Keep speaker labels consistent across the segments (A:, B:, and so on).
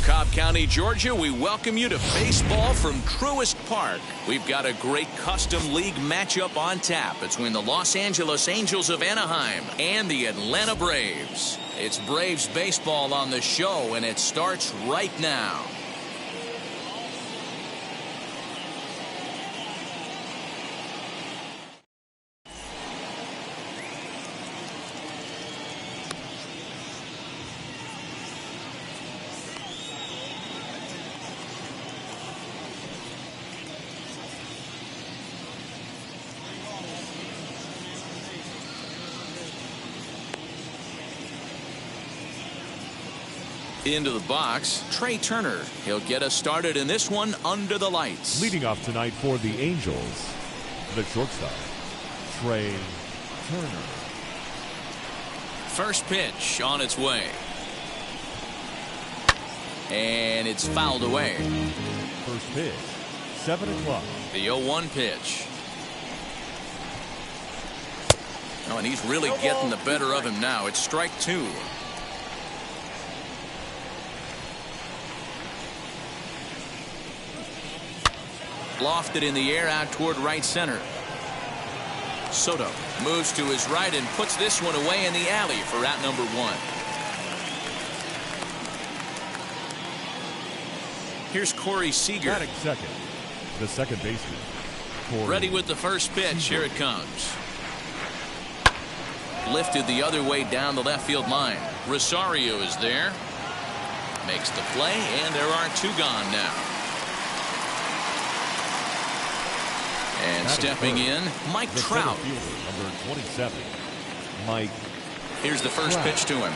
A: Cobb County, Georgia, we welcome you to baseball from Truist Park. We've got a great custom league matchup on tap between the Los Angeles Angels of Anaheim and the Atlanta Braves. It's Braves baseball on the show, and it starts right now. Into the box, Trey Turner. He'll get us started in this one under the lights.
B: Leading off tonight for the Angels, the shortstop, Trey Turner.
A: First pitch on its way. And it's fouled away.
B: First pitch, 7 o'clock.
A: The 0-1 pitch. Oh, and he's really getting the better of him now. It's strike 2. Lofted in the air out toward right center. Soto moves to his right and puts this one away in the alley for out number 1. Here's Corey Seeger.
B: Batting second, the second baseman. Corey.
A: Ready with the first pitch. Here it comes. Lifted the other way down the left field line. Rosario is there. Makes the play, and there are 2 gone now. And stepping in, Mike Trout.
B: Fielder, number 27, Mike.
A: Here's the first pitch to him.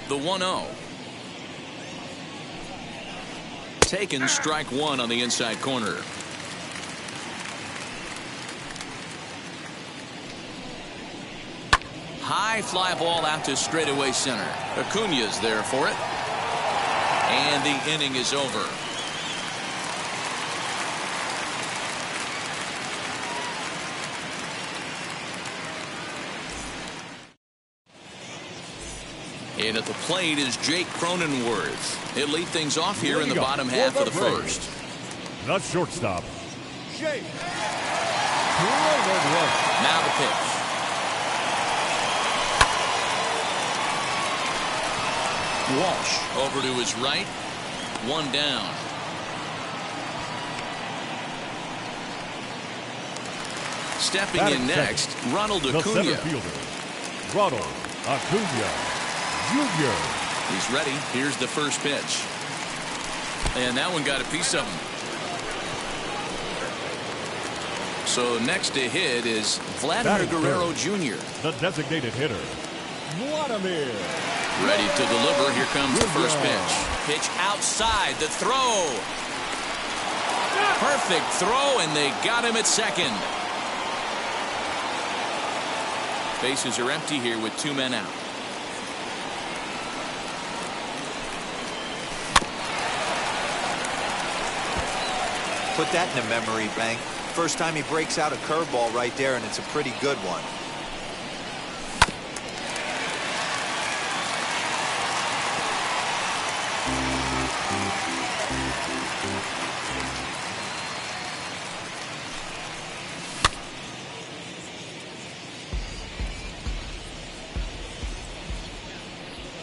A: The 1-0. Taken, strike 1 on the inside corner. High fly ball out to straightaway center. Acuna's there for it. And the inning is over. And at the plate is Jake Cronenworth. He'll lead things off here in the bottom half of the first.
B: The shortstop, Jake
A: Cronenworth. Now the pitch. Walsh over to his right. 1 down. Stepping in next, Ronald
B: the center
A: Acuna.
B: fielder, Ronald Acuna Jr.
A: He's ready. Here's the first pitch. And that one got a piece of him. So next to hit is Vladimir Guerrero Jr.
B: The designated hitter, Vladimir.
A: Ready to deliver. Here comes the first pitch. Pitch outside. The throw. Perfect throw, and they got him at second. Bases are empty here with 2 men out.
C: Put that in a memory bank. First time he breaks out a curveball right there, and it's a pretty good one.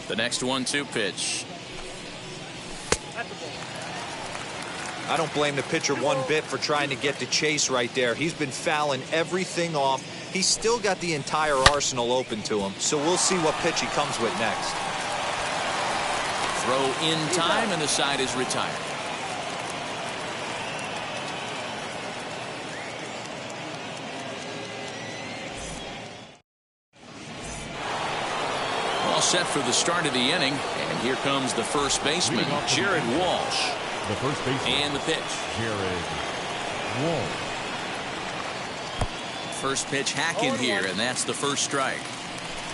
A: The next 1-2 pitch.
C: I don't blame the pitcher one bit for trying to get the chase right there. He's been fouling everything off. He's still got the entire arsenal open to him, so we'll see what pitch he comes with next.
A: Throw in time, and the side is retired. All set for the start of the inning, and here comes the first baseman, Jared Walsh.
B: The first baseman.
A: And the pitch.
B: Jared Walsh.
A: First pitch hacking here, and that's the first strike.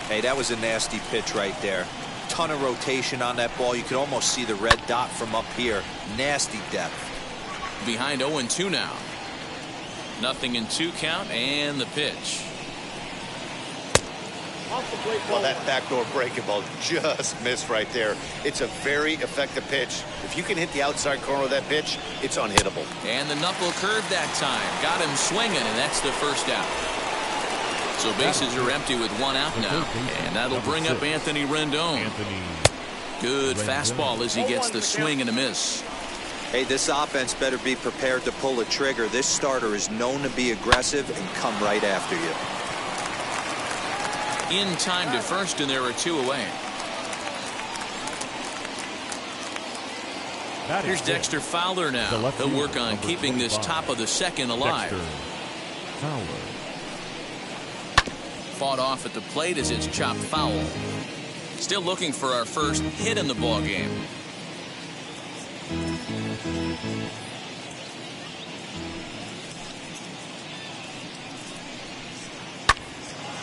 C: Hey, that was a nasty pitch right there. Ton of rotation on that ball. You could almost see the red dot from up here. Nasty depth.
A: Behind 0-2 now. 0-2 count, and the pitch.
D: Well, that backdoor breaking ball just missed right there. It's a very effective pitch. If you can hit the outside corner of that pitch, it's unhittable.
A: And the knuckle curve that time. Got him swinging, and that's the first out. So bases are empty with 1 out now. And that'll bring up Anthony Rendon. Good fastball as he gets the swing and a miss.
C: Hey, this offense better be prepared to pull a trigger. This starter is known to be aggressive and come right after you.
A: In time to first, and there are 2 away. Here's Dexter Fowler now. He'll work on keeping this top of the second alive. Fought off at the plate as it's chopped foul. Still looking for our first hit in the ball game.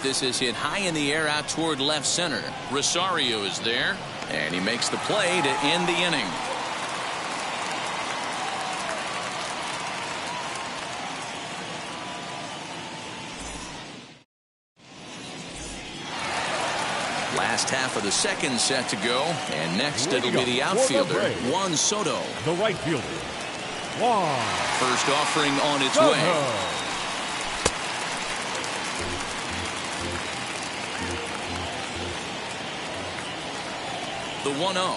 A: This is hit high in the air out toward left center. Rosario is there, and he makes the play to end the inning. Last half of the second set to go, and next it'll be the outfielder, Juan Soto.
B: The right fielder, Juan.
A: First offering on its way. The 1-0.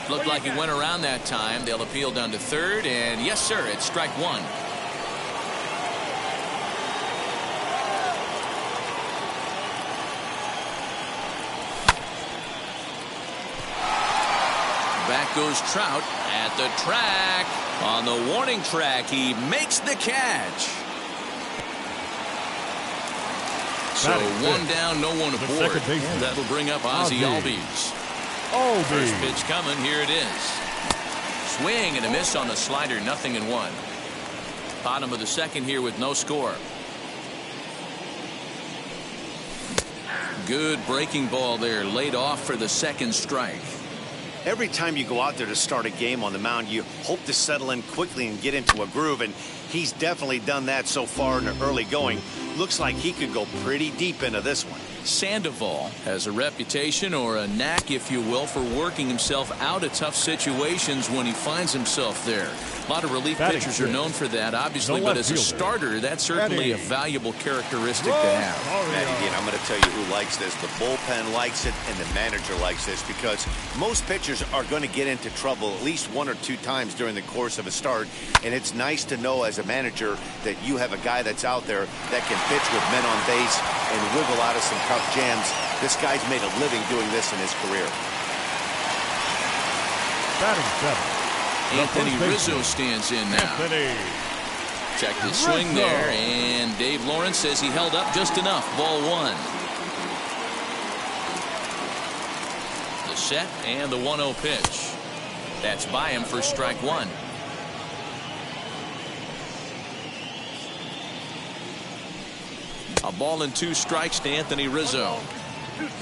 A: Looked like he went around that time. They'll appeal down to third, and yes, sir, it's strike 1. Back goes Trout at the track. On the warning track, he makes the catch. So 1 down, no one aboard. That'll bring up Ozzie Albies. First pitch coming. Here it is. Swing and a miss on the slider. 0-1. Bottom of the second here with no score. Good breaking ball there. Laid off for the second strike.
D: Every time you go out there to start a game on the mound, you hope to settle in quickly and get into a groove, and he's definitely done that so far in the early going. Looks like he could go pretty deep into this one.
A: Sandoval has a reputation, or a knack if you will, for working himself out of tough situations when he finds himself there. A lot of relief pitchers are known for that, obviously, but as a starter, that's certainly a valuable characteristic to have.
D: Matty, I'm going to tell you who likes this. The bullpen likes it, and the manager likes this, because most pitchers are going to get into trouble at least 1 or 2 times during the course of a start, and it's nice to know as a manager that you have a guy that's out there that can pitch with men on base and wiggle out of some tough jams. This guy's made a living doing this in his career.
B: Batting 7.
A: Anthony Rizzo stands in now. Check the swing there, and Dave Lawrence says he held up just enough. Ball 1. The set and the 1-0 pitch. That's by him for strike 1. A ball and 2 strikes to Anthony Rizzo.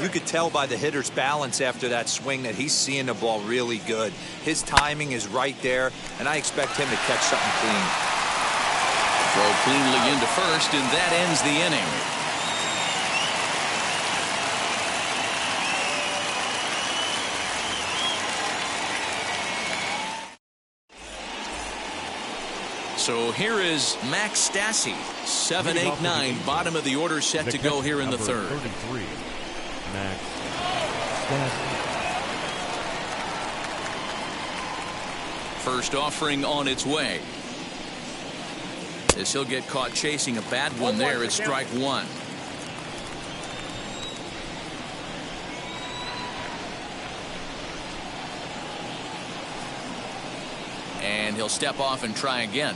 C: You could tell by the hitter's balance after that swing that he's seeing the ball really good. His timing is right there, and I expect him to catch something clean.
A: Throw cleanly into first, and that ends the inning. So here is Max Stassi, 7, 8, 9, bottom of the order, set to go here in the third.
B: 33, Max Stassi.
A: First offering on its way. As he'll get caught chasing a bad one there, it's strike 1. And he'll step off and try again.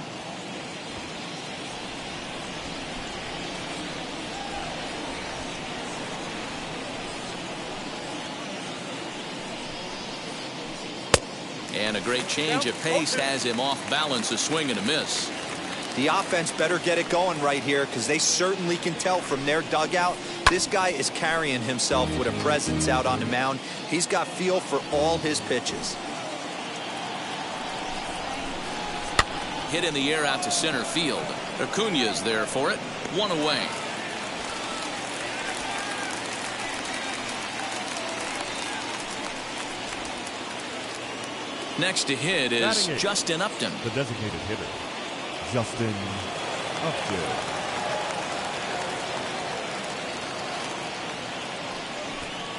A: And a great change of pace has him off balance, a swing and a miss.
C: The offense better get it going right here, because they certainly can tell from their dugout this guy is carrying himself with a presence out on the mound. He's got feel for all his pitches.
A: Hit in the air out to center field. Acuna's there for it. 1 away. Next to hit is Justin Upton.
B: The designated hitter, Justin Upton.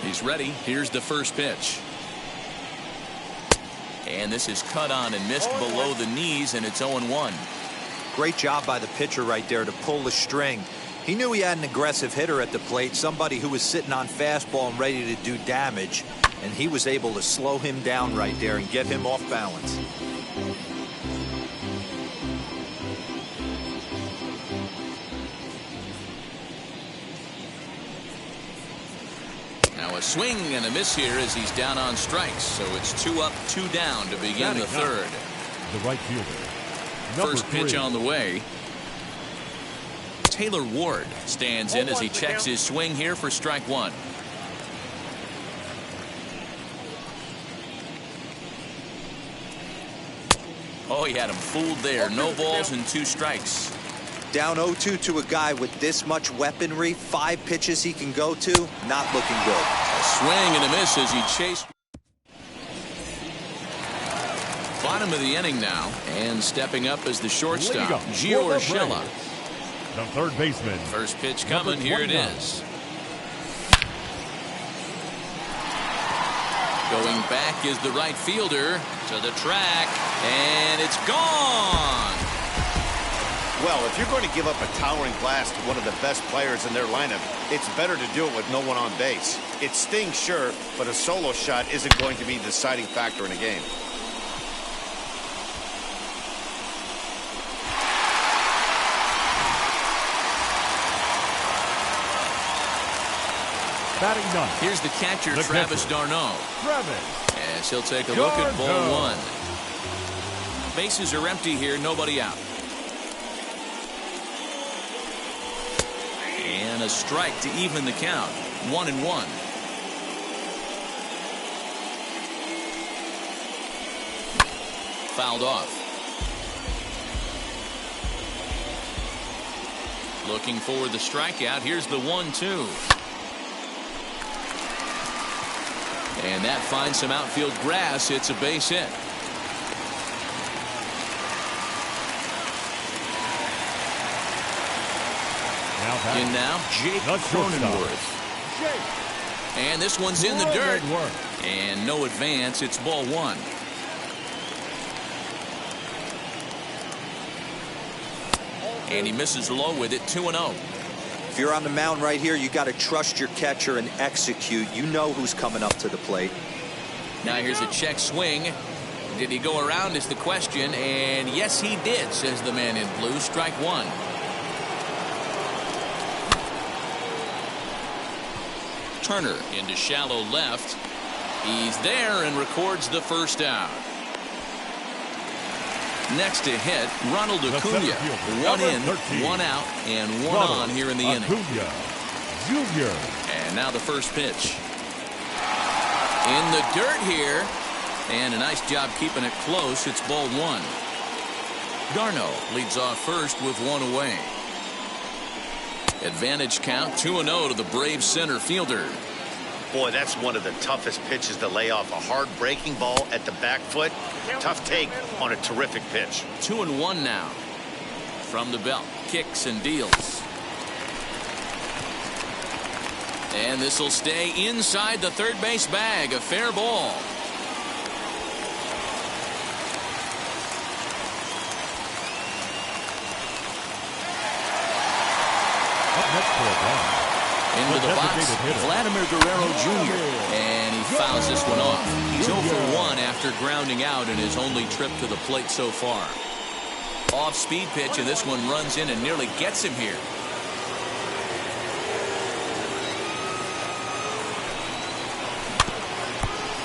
A: He's ready. Here's the first pitch. And this is cut on and missed below the knees, and it's 0-1.
C: Great job by the pitcher right there to pull the string. He knew he had an aggressive hitter at the plate, somebody who was sitting on fastball and ready to do damage, and he was able to slow him down right there and get him off balance.
A: Now a swing and a miss here as he's down on strikes, so it's 2 up, 2 down to begin the third.
B: The right fielder.
A: First pitch on the way. Taylor Ward stands in as he checks his swing here for strike 1. Oh, he had him fooled there. No balls and 2 strikes.
C: Down 0-2 to a guy with this much weaponry, 5 pitches he can go to, not looking good.
A: A swing and a miss as he chased. Bottom of the inning now, and stepping up as the shortstop, Gio Urshela.
B: The third baseman.
A: First pitch coming. Here it is. Going back is the right fielder to the track, and it's gone.
D: Well, if you're going to give up a towering blast to one of the best players in their lineup, it's better to do it with no one on base. It stings, sure, but a solo shot isn't going to be the deciding factor in a game.
B: Batting ninth.
A: Here's the catcher, Travis d'Arnaud. As he'll take a look at ball 1. Bases are empty here, nobody out. And a strike to even the count. 1-1. Fouled off. Looking for the strikeout. Here's the 1-2. And that finds some outfield grass. It's a base hit. In now, Jake Cronenworth. And this one's in the dirt. And no advance. It's ball one. And he misses low with it, 2-0.
C: If you're on the mound right here, you got to trust your catcher and execute. You know who's coming up to the plate.
A: Now here's a check swing. Did he go around is the question. And yes, he did, says the man in blue. Strike one. Turner into shallow left. He's there and records the first out. Next to hit, Ronald Acuna. One in, 13. One out, and one on here in the inning.
B: Jr.
A: And now the first pitch. In the dirt here. And a nice job keeping it close. It's ball one. Garno leads off first with one away. Advantage count 2-0 to the Braves center fielder.
D: Boy, that's one of the toughest pitches to lay off. A hard breaking ball at the back foot. Tough take on a terrific pitch.
A: 2-1 now. From the belt. Kicks and deals. And this will stay inside the third base bag. A fair ball. Into the box, Vladimir Guerrero Jr. And he fouls this one off. He's 0 for 1 after grounding out in his only trip to the plate so far. Off-speed pitch, and this one runs in and nearly gets him here.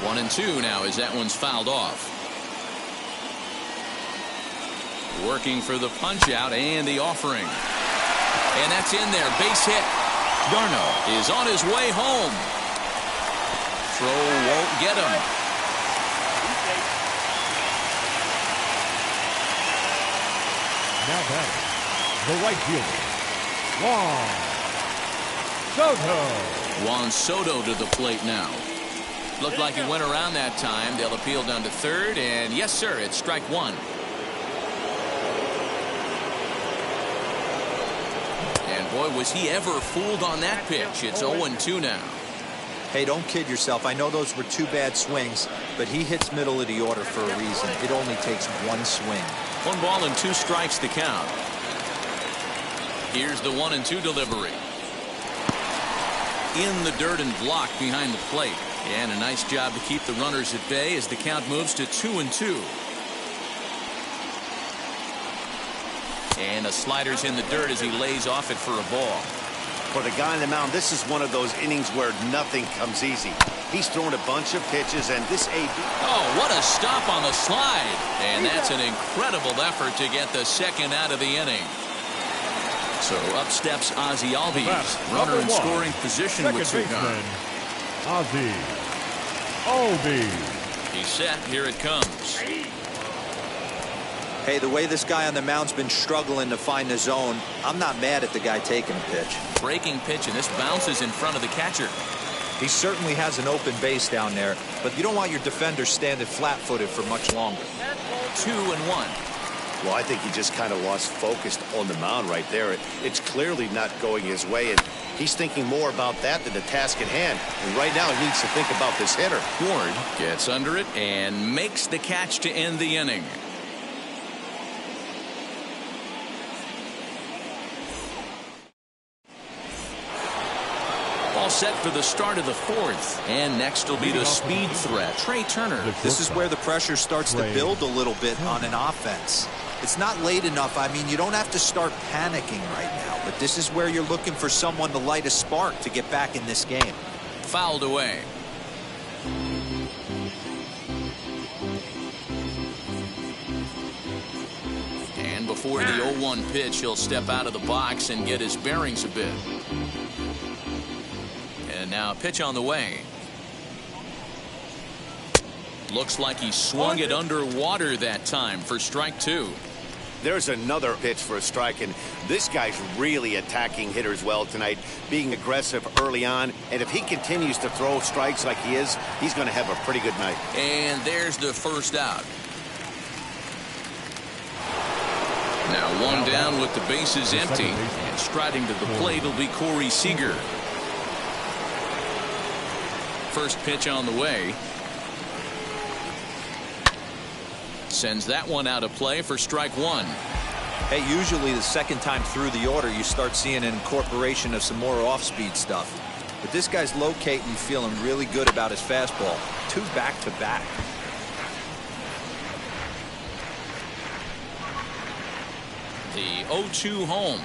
A: One and two now as that one's fouled off. Working for the punch out and the offering. And that's in there. Base hit. Garno is on his way home. Throw won't get him.
B: Now batting, the right fielder, Juan Soto.
A: Juan Soto to the plate now. Looked like he went around that time. They'll appeal down to third, and yes, sir, it's strike one. Boy, was he ever fooled on that pitch. It's 0-2 now.
C: Hey, don't kid yourself. I know those were two bad swings, but he hits middle of the order for a reason. It only takes one swing.
A: 1 ball and 2 strikes to count. Here's the 1-2 delivery. In the dirt and blocked behind the plate. And a nice job to keep the runners at bay as the count moves to 2-2. And the slider's in the dirt as he lays off it for a ball.
D: For the guy on the mound, this is one of those innings where nothing comes easy. He's thrown a bunch of pitches, and this AB.
A: Oh, what a stop on the slide. And that's an incredible effort to get the second out of the inning. So up steps Ozzie Albies. Runner in scoring position with 2 gone.
B: Ozzie Albies.
A: He's set. Here it comes.
C: Hey, the way this guy on the mound's been struggling to find the zone, I'm not mad at the guy taking the pitch.
A: Breaking pitch, and this bounces in front of the catcher.
C: He certainly has an open base down there, but you don't want your defender standing flat-footed for much longer.
A: 2-1.
D: Well, I think he just kind of lost focus on the mound right there. It's clearly not going his way, and he's thinking more about that than the task at hand. And right now he needs to think about this hitter.
A: Ward gets under it and makes the catch to end the inning. All set for the start of the 4th. And next will be the speed threat, Trey Turner.
C: This is where the pressure starts to build a little bit on an offense. It's not late enough. I mean, you don't have to start panicking right now, but this is where you're looking for someone to light a spark to get back in this game.
A: Fouled away. And before the 0-1 pitch, he'll step out of the box and get his bearings a bit. And now pitch on the way. Looks like he swung it underwater that time for strike 2.
D: There's another pitch for a strike, and this guy's really attacking hitters well tonight, being aggressive early on. And if he continues to throw strikes like he is, he's going to have a pretty good night.
A: And there's the first out. Now one down with the bases empty, and striding to the plate will be Seeger. First pitch on the way. Sends that one out of play for strike one.
C: Hey, usually the second time through the order, you start seeing an incorporation of some more off-speed stuff. But this guy's locating, feeling really good about his fastball. 2 back-to-back.
A: The 0-2 home.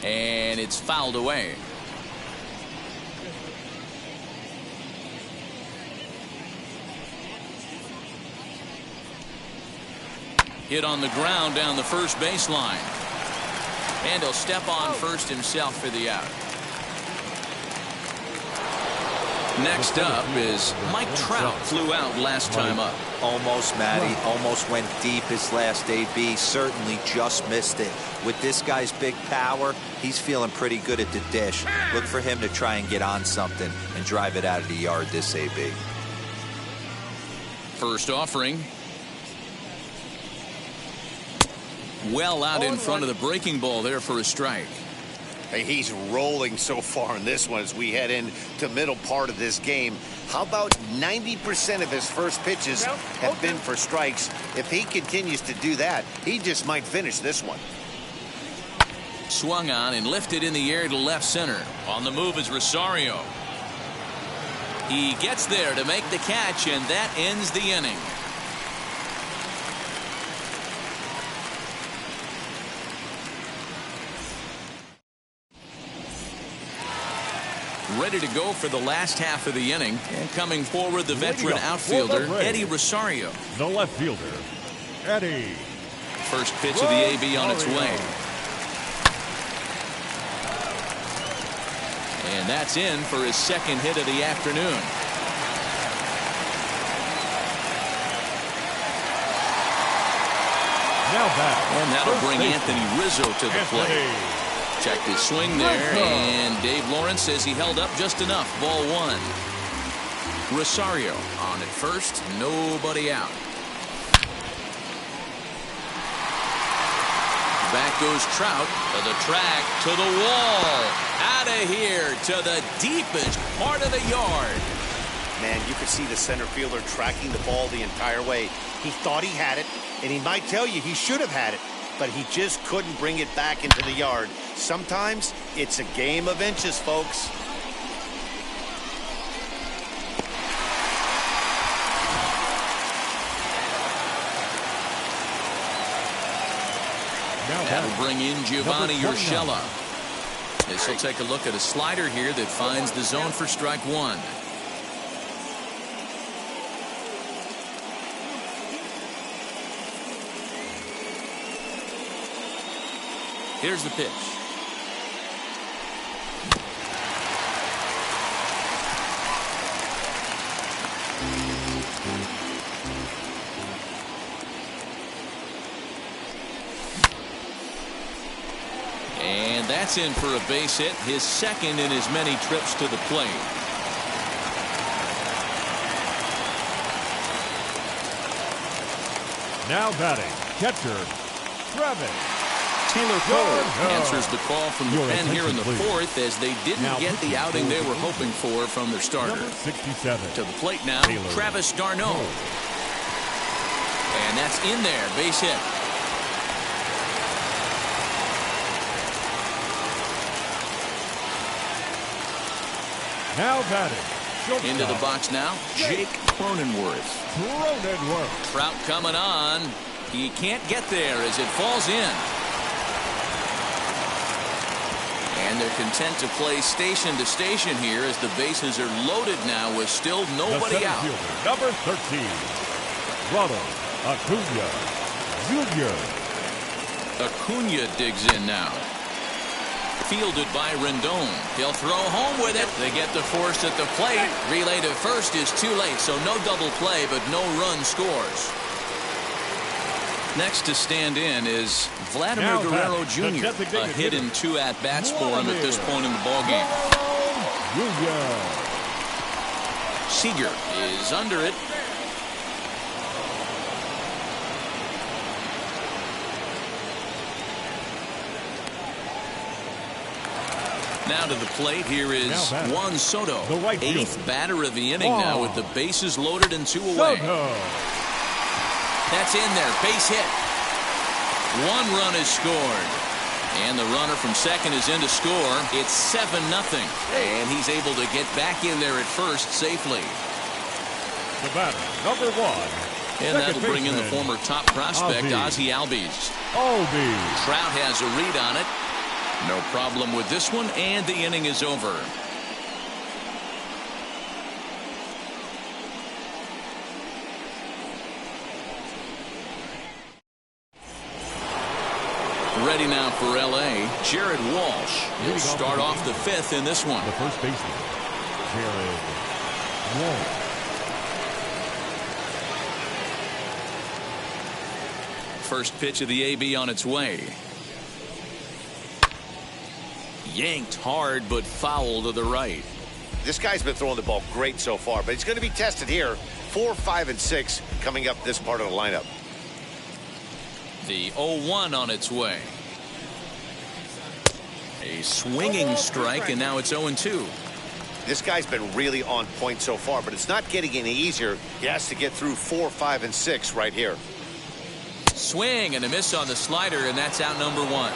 A: And it's fouled away. Hit on the ground down the first baseline. And he'll step on first himself for the out. Next up is Mike Trout. Flew out last time up.
C: Almost, Matty. Almost went deep his last AB. Certainly just missed it. With this guy's big power, he's feeling pretty good at the dish. Look for him to try and get on something and drive it out of the yard this AB.
A: First offering. Well out in front of the breaking ball there for a strike.
D: Hey, he's rolling so far in this one as we head into middle part of this game. How about 90% of his first pitches have been for strikes? If he continues to do that, he just might finish this one.
A: Swung on and lifted in the air to left center. On the move is Rosario. He gets there to make the catch, and that ends the inning. Ready to go for the last half of the inning, and coming forward the veteran outfielder Eddie Rosario.
B: The left fielder, Eddie.
A: First pitch of the AB on its way. And that's in for his second hit of the afternoon.
B: Now back.
A: And that'll bring Anthony Rizzo to the plate. Checked his swing there, and Dave Lawrence says he held up just enough. Ball one. Rosario on at first, nobody out. Back goes Trout to the track, to the wall, out of here to the deepest part of the yard.
D: Man, you could see the center fielder tracking the ball the entire way. He thought he had it, and he might tell you he should have had it, but he just couldn't bring it back into the yard. Sometimes it's a game of inches, folks.
A: That'll bring in Giovanni Urshela. This will take a look at a slider here that finds the zone for strike one. Here's the pitch. And that's in for a base hit, his second in as many trips to the plate.
B: Now batting, catcher, Travis.
A: Taylor Cole answers the call from the pen here in the fourth, as they didn't get the outing they were hoping for from their starter.
B: Number 67.
A: To the plate now, Travis d'Arnaud. And that's in there, base hit.
B: Now batting,
A: into the box now, Jake Cronenworth. Trout coming on. He can't get there as it falls in. And they're content to play station to station here as the bases are loaded now with still nobody out.
B: Fielder, number 13, Ronald Acuna Jr.
A: Acuna digs in now. fielded by Rendon. He'll throw home with it. They get the force at the plate. Relay to first is too late, so no double play, but no run scores. Next to stand in is Vladimir Guerrero Jr. A hit and 2 at-bats for him at this point in the ballgame. Seeger is under it. Now to the plate, here is Juan Soto, 8th batter of the inning now with the bases loaded and 2 away. That's in there, base hit. 1 run is scored. And the runner from second is in to score. It's 7-0. And he's able to get back in there at first safely.
B: The batter, number 1.
A: And that'll bring in the former top prospect, Ozzie Albies. Trout has a read on it. No problem with this one, and the inning is over. Ready now for L.A., Jared Walsh. He'll start off the 5th in this one.
B: The first baseman, Jared Walsh.
A: First pitch of the AB on its way. Yanked hard, but foul to the right.
D: This guy's been throwing the ball great so far, but he's going to be tested here. 4, 5, and 6 coming up this part of the lineup.
A: The 0-1 on its way. A swinging strike, and now it's 0-2.
D: This guy's been really on point so far, but it's not getting any easier. He has to get through 4, 5, and 6 right here.
A: Swing and a miss on the slider, and that's out number 1.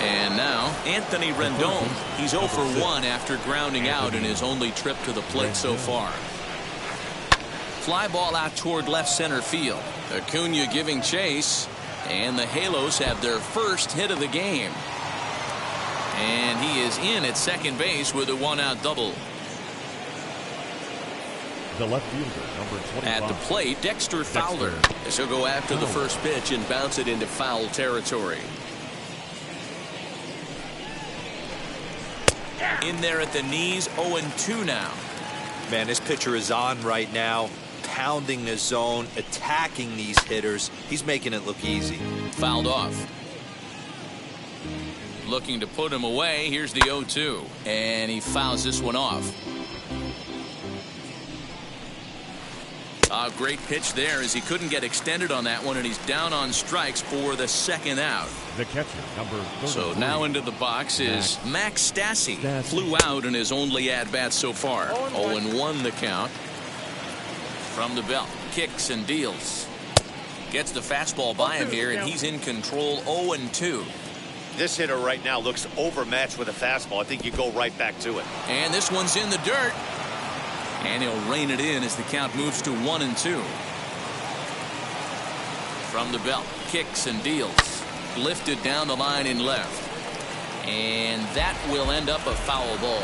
A: And now Anthony Rendon. He's 0 for 1 after grounding out in his only trip to the plate so far. Fly ball out toward left center field. Acuna giving chase, and the Halos have their first hit of the game. And he is in at second base with a 1-out double.
B: The left fielder, number 25.
A: At the plate, Dexter Fowler. As he'll go after the first pitch and bounce it into foul territory. In there at the knees, 0-2 now.
C: Man, this pitcher is on right now, pounding the zone, attacking these hitters. He's making it look easy.
A: Fouled off. Looking to put him away. Here's the 0-2. And he fouls this one off. A great pitch there as he couldn't get extended on that one, and he's down on strikes for the 2nd out.
B: The catcher, number 33.
A: So now into the box is Max Stassi. Flew out in his only at-bat so far. 0-1 the count. From the belt, kicks and deals. Gets the fastball by him here, and he's in control. 0-2.
D: This hitter right now looks overmatched with a fastball. I think you go right back to it.
A: And this one's in the dirt. And he'll rein it in as the count moves to 1-2. From the belt, kicks and deals. Lifted down the line in left. And that will end up a foul ball.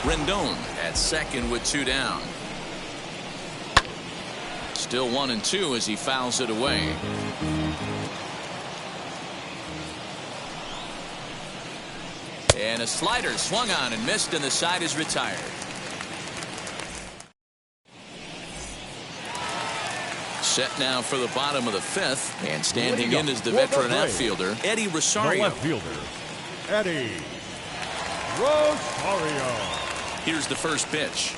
A: Rendon at second with 2 down. Still 1-2 as he fouls it away. And a slider swung on and missed, and the side is retired. Set now for the bottom of the 5th, and standing in is the veteran outfielder, Eddie Rosario.
B: The left fielder, Eddie Rosario.
A: Here's the first pitch.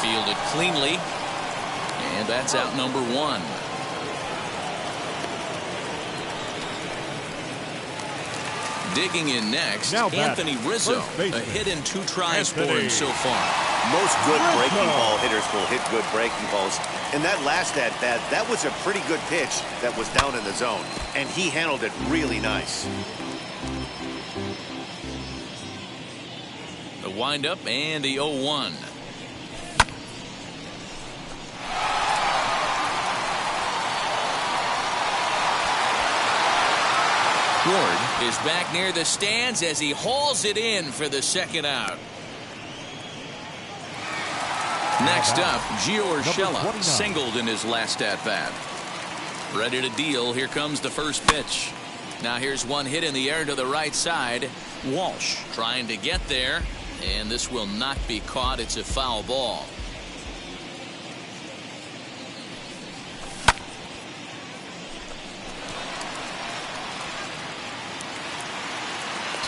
A: Fielded cleanly, and that's out number 1. Digging in next, Anthony Rizzo. A hit in 2 tries for him so far.
D: Most good breaking ball hitters will hit good breaking balls. And that last at-bat, that was a pretty good pitch that was down in the zone. And he handled it really nice.
A: The windup and the 0-1. Ward is back near the stands as he hauls it in for the 2nd out. Next up, Gio Urshela singled in his last at-bat. Ready to deal. Here comes the first pitch. Now here's one hit in the air to the right side. Walsh trying to get there, and this will not be caught. It's a foul ball.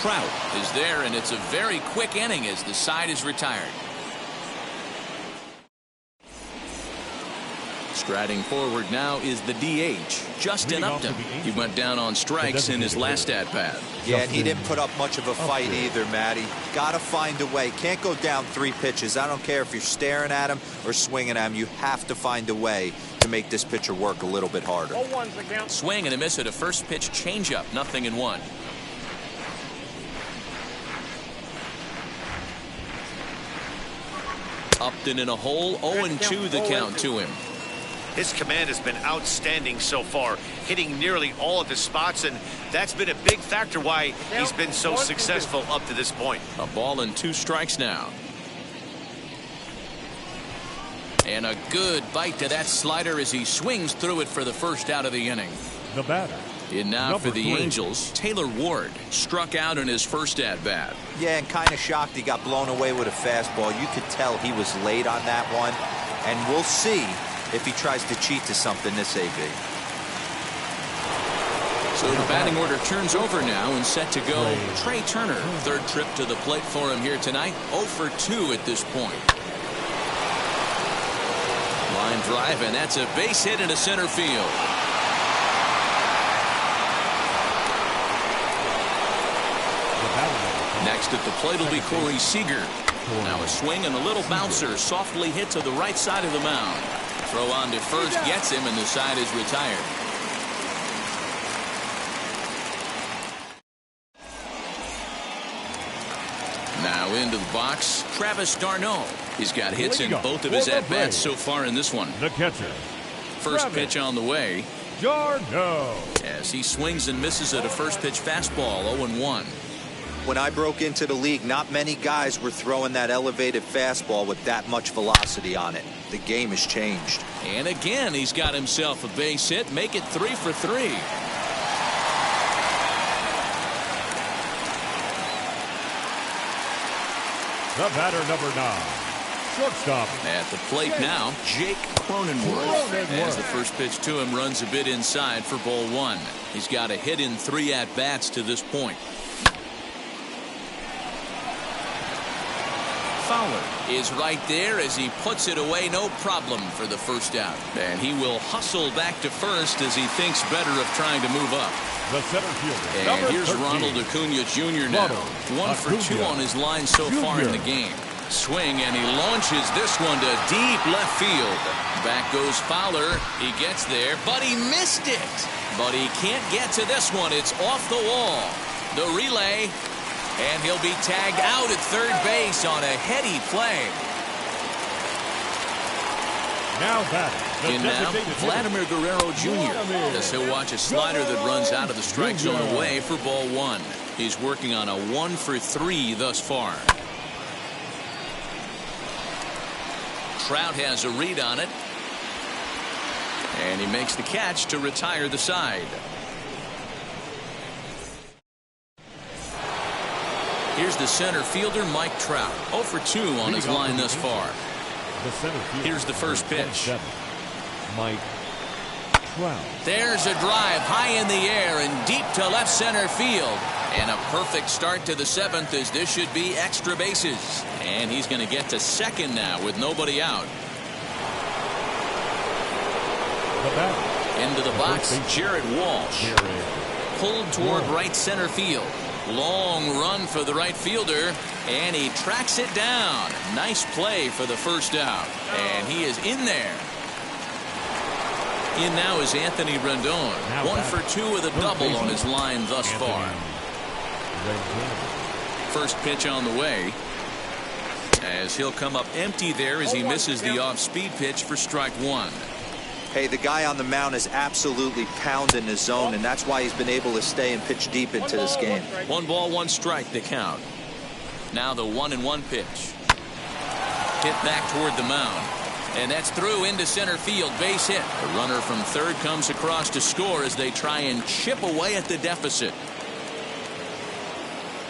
A: Trout is there, and it's a very quick inning as the side is retired. Striding forward now is the DH, Justin Upton. He went down on strikes in his last at-bat.
C: Yeah, and he didn't put up much of a fight either, Matty. Got to find a way. Can't go down 3 pitches. I don't care if you're staring at him or swinging at him. You have to find a way to make this pitcher work a little bit harder.
A: Swing and a miss at a first pitch changeup. 0-1. Upton in a hole. 0-2 the count to him.
D: His command has been outstanding so far, hitting nearly all of his spots, and that's been a big factor why he's been so successful up to this point.
A: A ball and 2 strikes now. And a good bite to that slider as he swings through it for the first out of the inning.
B: The batter.
A: And now for the Angels, Taylor Ward struck out in his first at-bat.
C: Yeah, and kind of shocked he got blown away with a fastball. You could tell he was late on that one, and we'll see if he tries to cheat to something this AB.
A: So the batting order turns over now and set to go. Trey Turner, third trip to the plate for him here tonight. 0 for 2 at this point. Line drive, and that's a base hit into center field. Next at the plate will be Corey Seeger. Now a swing and a little bouncer softly hit to the right side of the mound. Throw on to first gets him, and the side is retired. Now into the box, Travis d'Arnaud. He's got hits in both of his at-bats so far in this one.
B: The catcher.
A: First pitch on the way.
B: d'Arnaud.
A: As he swings and misses at a first pitch fastball. 0-1.
C: When I broke into the league, not many guys were throwing that elevated fastball with that much velocity on it. The game has changed.
A: And again, he's got himself a base hit. Make it 3 for 3.
B: The batter, number 9. Shortstop.
A: At the plate now, Jake Cronenworth. As the first pitch to him runs a bit inside for ball 1. He's got a hit in 3 at-bats to this point. Fowler is right there as he puts it away, no problem for the first out. And he will hustle back to first as he thinks better of trying to move up.
B: The center fielder.
A: And here's 13. Ronald Acuna Jr. now. 1 for 2 on his line so far in the game. Swing, and he launches this one to deep left field. Back goes Fowler. He gets there, but he missed it. But he can't get to this one. It's off the wall. The relay. And he'll be tagged out at third base on a heady play.
B: Now batting.
A: In now, Vladimir Guerrero Jr. As he'll watch a slider that runs out of the strike zone away for ball 1. He's working on a 1 for 3 thus far. Trout has a read on it. And he makes the catch to retire the side. Here's the center fielder, Mike Trout. 0 for 2 on his line thus far. Here's the first pitch.
B: Mike Trout.
A: There's a drive high in the air and deep to left center field. And a perfect start to the 7th as this should be extra bases. And he's going to get to second now with nobody out. Into the box, Jared Walsh. Pulled toward right center field. Long run for the right fielder, and he tracks it down. Nice play for the first out, and he is in there. In now is Anthony Rendon. 1 for 2 with a double on his line thus far. First pitch on the way, as he'll come up empty there as he misses the off-speed pitch for strike 1.
C: Hey, the guy on the mound is absolutely pounding his zone, and that's why he's been able to stay and pitch deep into this game.
A: 1 ball, 1 strike, the count. Now the 1-1 pitch. Hit back toward the mound. And that's through into center field. Base hit. The runner from third comes across to score as they try and chip away at the deficit.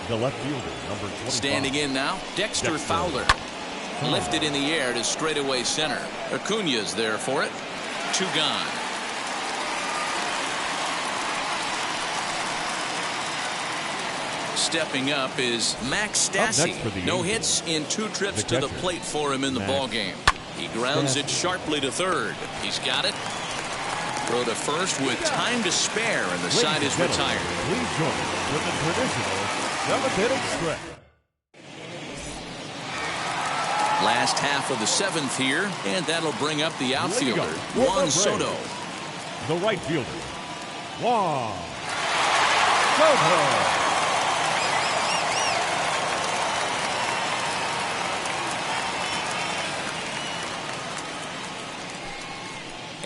B: The left fielder, number 25.
A: Standing in now, Dexter Fowler. Lifted in the air to straightaway center. Acuna's there for it. 2 gone. Stepping up is Max Stassi. No hits in 2 trips to the plate for him in the ballgame. He grounds it sharply to third. He's got it. Throw to first with time to spare, and the side is retired.
B: Please join us with the traditional 7th-inning stretch.
A: Last half of the 7th here, and that'll bring up the outfielder, Juan Soto.
B: The right fielder, Juan Soto.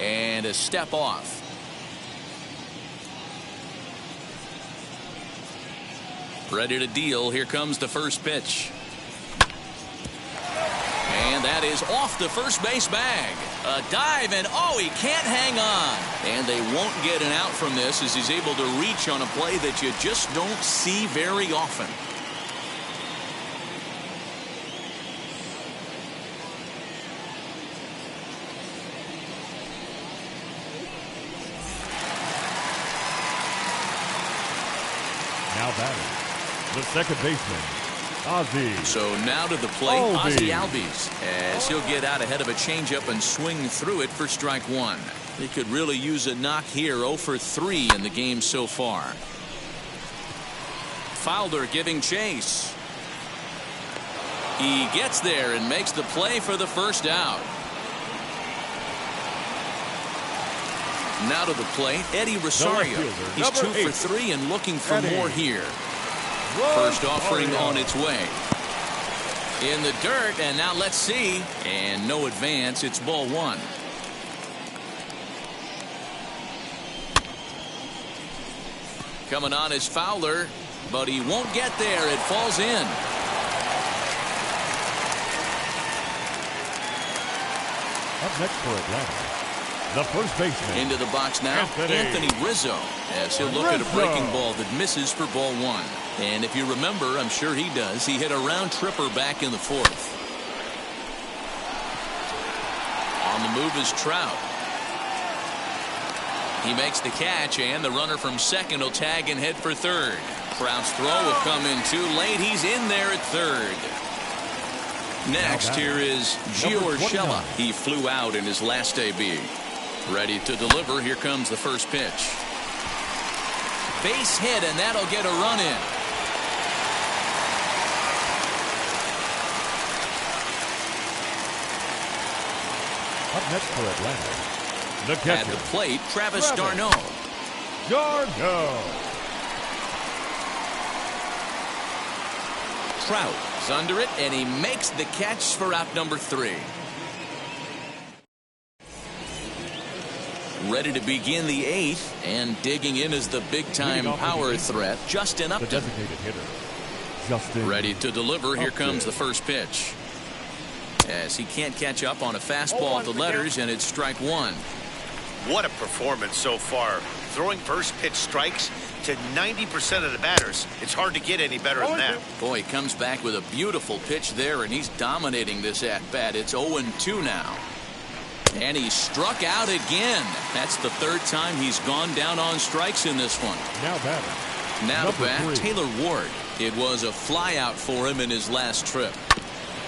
A: And a step off. Ready to deal. Here comes the first pitch. And that is off the first base bag. A dive, and oh, he can't hang on. And they won't get an out from this as he's able to reach on a play that you just don't see very often.
B: Now batting, the second baseman, Ozzie.
A: So now to the plate, Ozzie Albies, as he'll get out ahead of a changeup and swing through it for strike 1. They could really use a knock here. 0 for 3 in the game so far. Fowler giving chase. He gets there and makes the play for the first out. Now to the plate, Eddie Rosario. He's 2 for 3 and looking for more here. First offering on its way. In the dirt, and now let's see. And no advance. It's ball 1. Coming on is Fowler, but he won't get there. It falls in.
B: Up next for Atlanta, the first baseman.
A: Into the box now, Anthony Rizzo, as he'll look at a breaking ball that misses for ball 1. And if you remember, I'm sure he does, he hit a round tripper back in the 4th. On the move is Trout. He makes the catch, and the runner from second will tag and head for third. Trout's throw will come in too late. He's in there at third. Next, here is Gio Urshela. He flew out in his last debut. Ready to deliver. Here comes the first pitch. Base hit, and that'll get a run in.
B: Up next for Atlanta, the catcher.
A: At the plate, Travis d'Arnaud. Trout is under it, and he makes the catch for out number 3. Ready to begin the 8th, and digging in is the big-time power threat, Justin Upton.
B: The designated hitter, Justin.
A: Ready to deliver. Here comes the first pitch. As he can't catch up on a fastball at the letters, and it's strike 1.
D: What a performance so far. Throwing first pitch strikes to 90% of the batters. It's hard to get any better than that.
A: Boy, he comes back with a beautiful pitch there, and he's dominating this at-bat. It's 0-2 now. And he struck out again. That's the 3rd time he's gone down on strikes in this one.
B: Now batting.
A: Now to bat, Taylor Ward. It was a flyout for him in his last trip.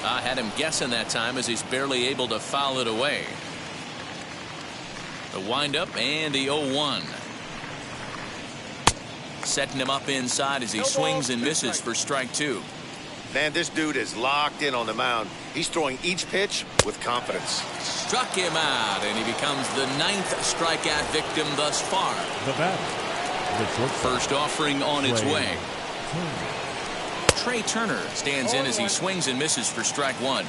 A: I had him guessing that time as he's barely able to foul it away. The windup and the 0-1. Setting him up inside as he swings and misses for strike 2.
D: Man, this dude is locked in on the mound. He's throwing each pitch with confidence.
A: Struck him out, and he becomes the 9th strikeout victim thus far.
B: The batter.
A: First offering on its way. Trey Turner stands in as he swings and misses for strike 1.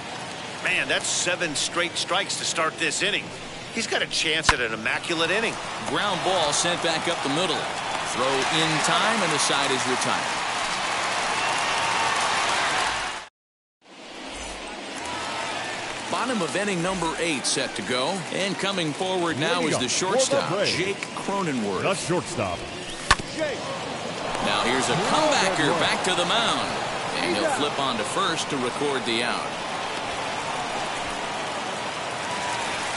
D: Man, that's 7 straight strikes to start this inning. He's got a chance at an immaculate inning.
A: Ground ball sent back up the middle. Throw in time, and the side is retired. Bottom of inning number 8 set to go. And coming forward now is the shortstop, Jake Cronenworth.
B: The shortstop, Jake.
A: Now here's a comebacker back to the mound. And he'll flip on to first to record the out.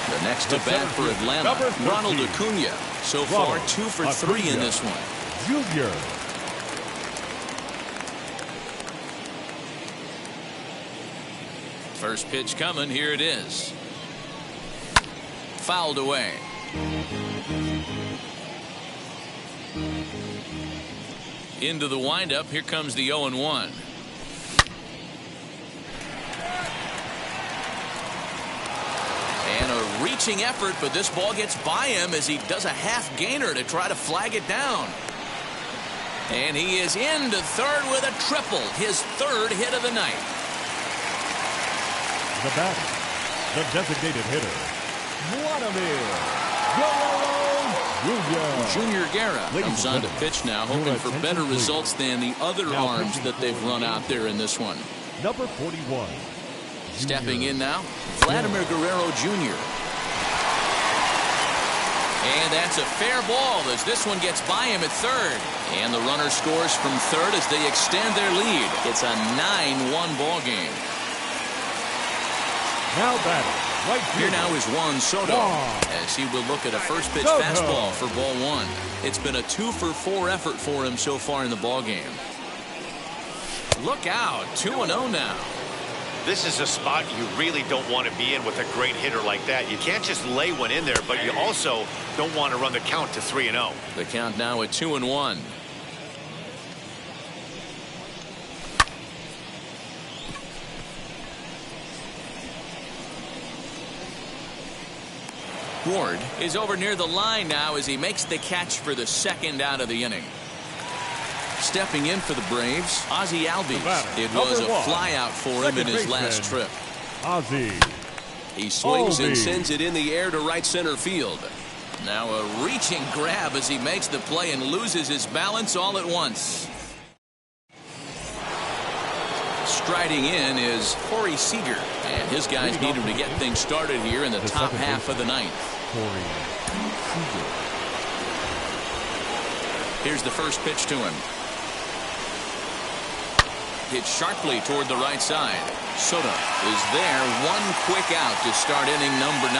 A: The next to bat for Atlanta, Ronald Acuna. So far 2 for 3 in this one.
B: Junior.
A: First pitch coming. Here it is. Fouled away. Into the windup. Here comes the 0-1. And a reaching effort, but this ball gets by him as he does a half gainer to try to flag it down. And he is into third with a triple, his 3rd hit of the night.
B: The batter, the designated hitter, Vladimir Guerrero Jr.
A: Junior Guerra comes on to pitch now, hoping for better results than the other arms that they've run out there in this one.
B: Number 41.
A: Stepping in now, Vladimir Guerrero Jr. And that's a fair ball as this one gets by him at third. And the runner scores from third as they extend their lead. It's a 9-1 ball game.
B: Now batting, right
A: here now is Juan Soto as he will look at a first pitch fastball for ball 1. It's been a 2 for 4 effort for him so far in the ball game. Look out, 2-0 now.
D: This is a spot you really don't want to be in with a great hitter like that. You can't just lay one in there, but you also don't want to run the count to 3-0.
A: The count now at 2-1. Ward is over near the line now as he makes the catch for the 2nd out of the inning. Stepping in for the Braves, Ozzie Albies. It was a flyout for him in his last trip.
B: Ozzie.
A: He swings and sends it in the air to right center field. Now a reaching grab as he makes the play and loses his balance all at once. Striding in is Corey Seeger, and his guys need him to get things started here in the top half of the 9th. Here's the first pitch to him. Hit sharply toward the right side. Soto is there. One quick out to start inning number 9.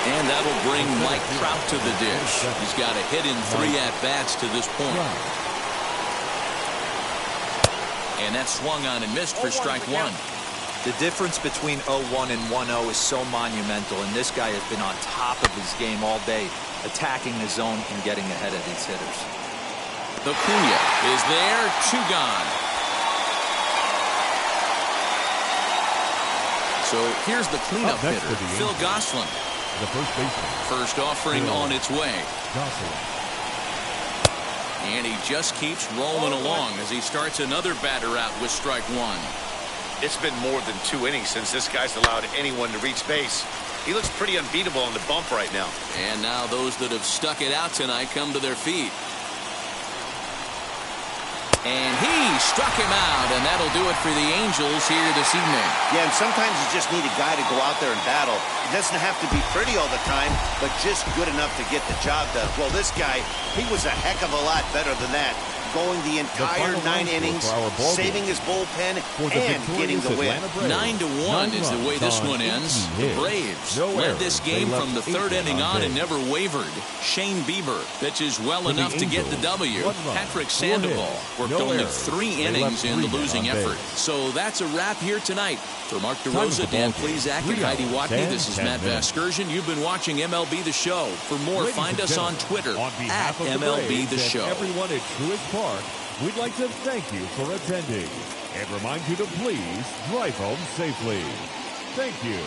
A: And that'll bring Mike Trout to the dish. He's got a hit in 3 at-bats to this point. And that swung on and missed for strike 1.
C: The difference between 0-1 and 1-0 is so monumental, and this guy has been on top of his game all day, attacking the zone and getting ahead of these hitters.
A: Acuna is there, 2 gone. So here's the cleanup hitter, Phil Gosselin.
B: The first baseman.
A: First offering on its way.
B: Gosselin.
A: And he just keeps rolling along as he starts another batter out with strike 1.
D: It's been more than 2 innings since this guy's allowed anyone to reach base. He looks pretty unbeatable on the bump right now.
A: And now those that have stuck it out tonight come to their feet. And he struck him out, and that'll do it for the Angels here this evening.
D: Yeah, and sometimes you just need a guy to go out there and battle. It doesn't have to be pretty all the time, but just good enough to get the job done. Well, this guy, he was a heck of a lot better than that. Going the entire 9 innings, saving his bullpen, and getting the win.
A: 9-1 is the way this one ends. The Braves led this game from the 3rd inning on and never wavered. Shane Bieber pitches well enough to get the W. Patrick Sandoval worked only 3 innings in the losing effort. So that's a wrap here tonight. For Mark DeRosa, Dan Plesac, and Heidi Watney, this is Matt Vasgersian. You've been watching MLB The Show. For more, find us on Twitter at MLB The Show.
B: Everyone at Truist Park, we'd like to thank you for attending and remind you to please drive home safely. Thank you.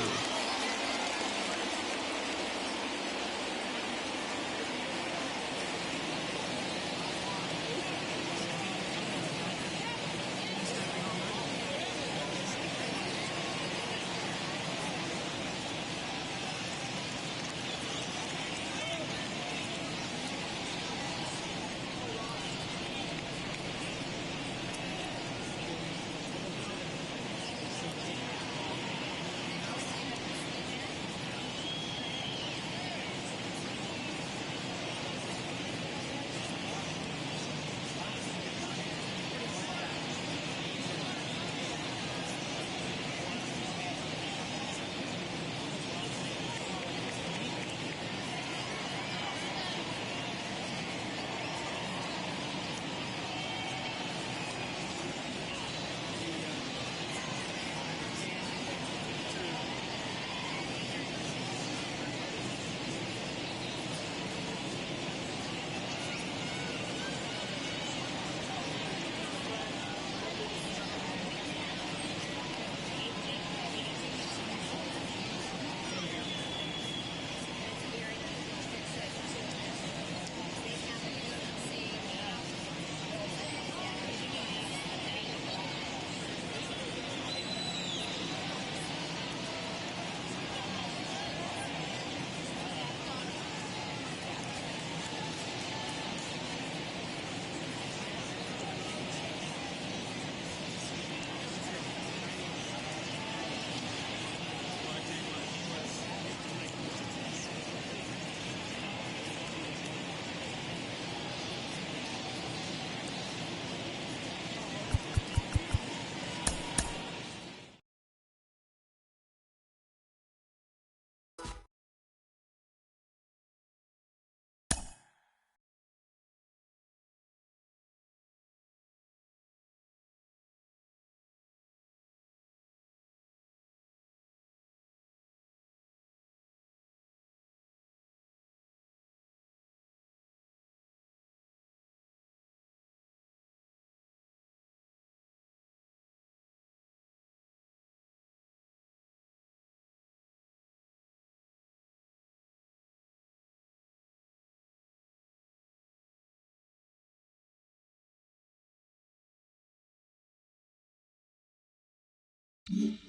E: you.